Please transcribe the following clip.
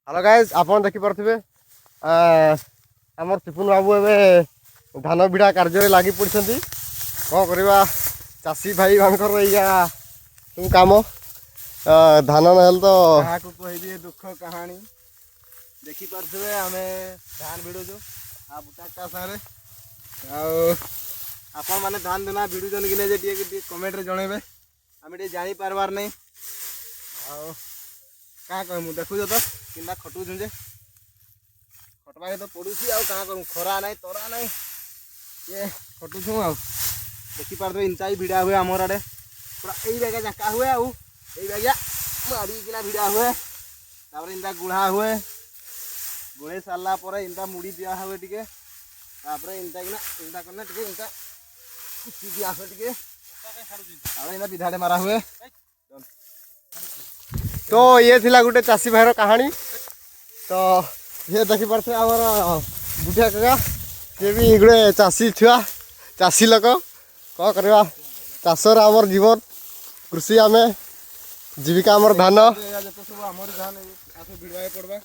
Hello guys आपन देखि परथिबे हमर सिपुन बाबू एबे धान बिड़ा कार्य लागी पड़छंती को करबा चासी भाई मानकर या तुम काम धान नहल तो कहा को कहि दिए दुख कहानी देखि परथिबे हमें धान भिडुजु आ बुटा का सारे आपन माने धान देना भिडुजन कि नै जे टिके कमेंट रे जणेबे हमें टे जानि पारबार नै आ का कहमु देखु तो किंदा खटु जुंजे खटबा के तो पडुसी आ का करू खरा नै तोरा नै ये खटु छु आ देखि पारबे इंचाई भिडा हुए हमर आडे पूरा एई बेगा जाका हुए आ एई बेगा मारी किना भिडा हुए तापर इंदा गुढ़ा हुए गुळे साला पर इंदा मुड़ी दिया हुए टिके तापर इंदा किना इंदा करना टिके इंदा कुची दिया हुए टिके तापर इंदा बिधाडे मारा हुए। तो ये थिला गुटे चासी भाईर कहानी तो ये देखि परथे हमर बुढ़िया काका से भी गुटे चासी छुआ चासी लोक को करबा चाषर हमर जीवन कृषि आमे जीविका हमर धान जतो सब हमर धान आसे भिड़वाए पड़बा।